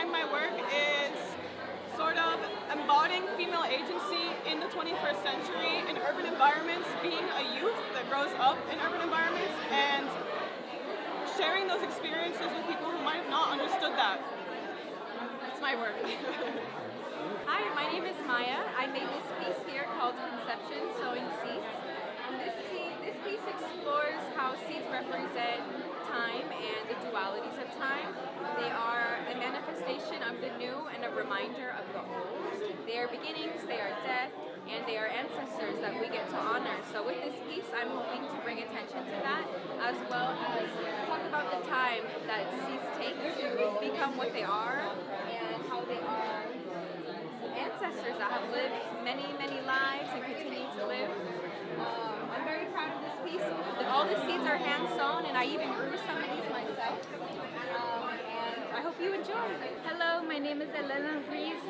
in my work is sort of embodying female agency in the 21st century in urban environments, being a youth that grows up in urban environments, and sharing those experiences with people who might have not understood that. That's my work. Hi, my name is Maya. I made this piece here called Conception, Sowing Seeds. And this piece explores how seeds represent time and the dualities of time. They are a manifestation of the new and a reminder of the old. They are beginnings, they are death, and they are ancestors that we get to honor. So with this piece, I'm hoping to bring attention to that, as well as talk about the time that seeds take to become what they are, and how they are ancestors that have lived many, many lives and continue to live. I'm very proud of this piece. All the seeds are hand sewn, and I even grew some of these myself. And I hope you enjoy. Hello, my name is Elena Ruiz.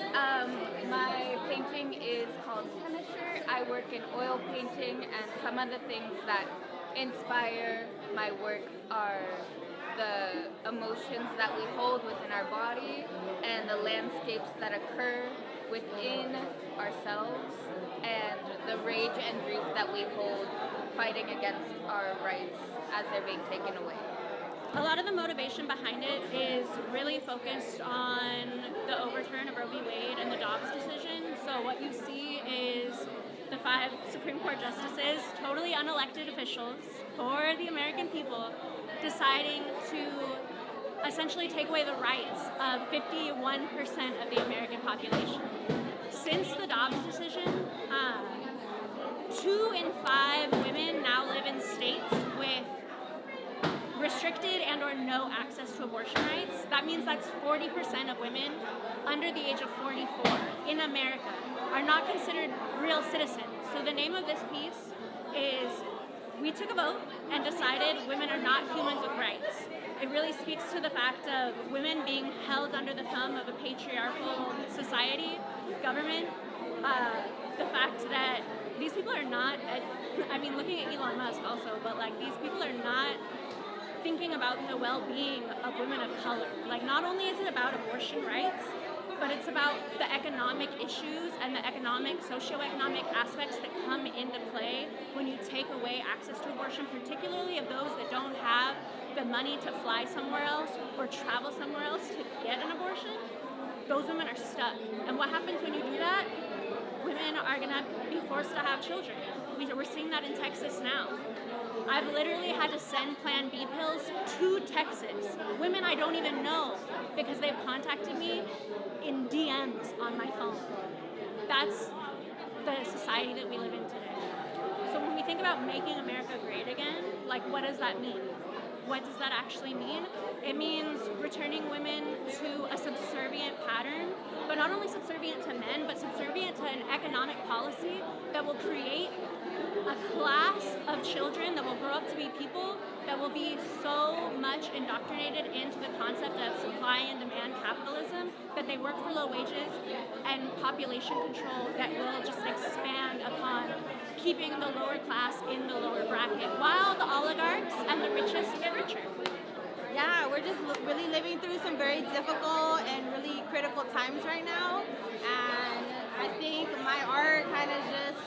My painting is called Punisher. I work in oil painting, and some of the things that inspire my work are the emotions that we hold within our body and the landscapes that occur within ourselves and the rage and grief that we hold fighting against our rights as they're being taken away. A lot of the motivation behind it is really focused on the overturn of Roe v. Wade and the Dobbs decision. So what you see is the 5 Supreme Court justices, totally unelected officials for the American people, deciding to essentially take away the rights of 51% of the American population. Since the Dobbs decision, 2 in 5 women now live in states with restricted and or no access to abortion rights. That means that's 40% of women under the age of 44 in America are not considered real citizens. So the name of this piece is we took a vote and decided women are not humans with rights. It really speaks to the fact of women being held under the thumb of a patriarchal society, government, the fact that these people are not, looking at Elon Musk also, but like these people are not thinking about the well-being of women of color. Like not only is it about abortion rights, but it's about the economic issues and the economic, socioeconomic aspects that come into play when you take away access to abortion, particularly of those that don't have the money to fly somewhere else or travel somewhere else to get an abortion. Those women are stuck. And what happens when you do that? Women are gonna be forced to have children. We're seeing that in Texas now. I've literally had to send Plan B pills to Texas. Women I don't even know because they've contacted me in DMs on my phone. That's the society that we live in today. So when we think about making America great again, like what does that mean? What does that actually mean? It means returning women to a subservient pattern, but not only subservient to men, but subservient to an economic policy that will create a class of children that will grow up to be people that will be so much indoctrinated into the concept of supply and demand capitalism that they work for low wages and population control that will just expand upon keeping the lower class in the lower bracket while the oligarchs and the richest get richer. Yeah, we're just really living through some very difficult and really critical times right now, and I think my art kind of just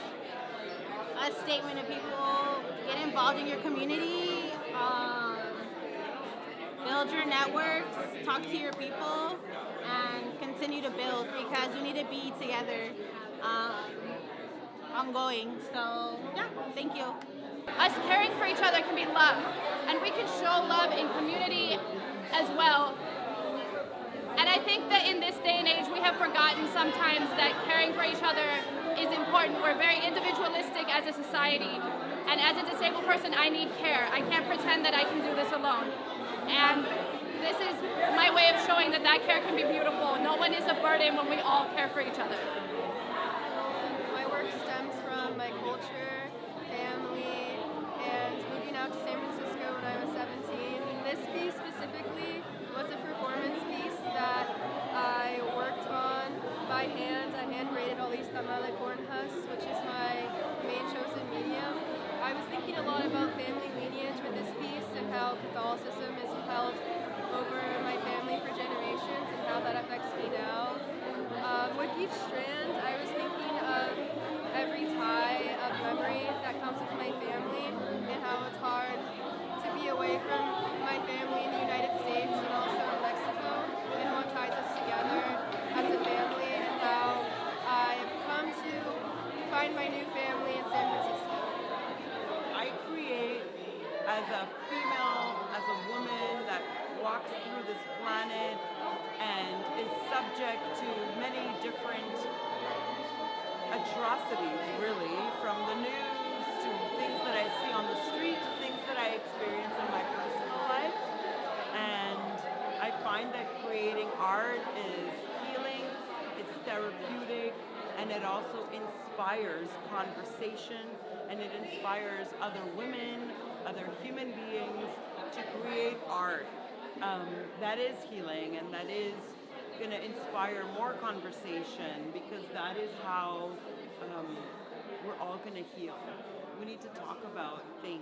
a statement of people get involved in your community, build your networks, talk to your people, and continue to build because we need to be together ongoing. So yeah, thank you. Us caring for each other can be love, and we can show love in community as well. And I think that in this day and age, we have forgotten sometimes that caring for each other is important. We're very individualistic as a society, and as a disabled person, I need care. I can't pretend that I can do this alone. And this is my way of showing that that care can be beautiful. No one is a burden when we all care for each other. My work stems from my culture, family, and moving out to San Francisco when I was 17. This piece specifically was a performance piece that I worked on by hand. I hand-braided all these tamale corn husks, which is my main chosen medium. I was thinking a lot about family lineage with this piece and how Catholicism is held over my family for generations and how that affects as a female, as a woman that walks through this planet and is subject to many different atrocities, really, from the news to things that I see on the street to things that I experience in my personal life. And I find that creating art is healing, it's therapeutic, and it also inspires conversation, and it inspires other women, other human beings to create art. That is healing, and that is going to inspire more conversation, because that is how we're all going to heal. We need to talk about things.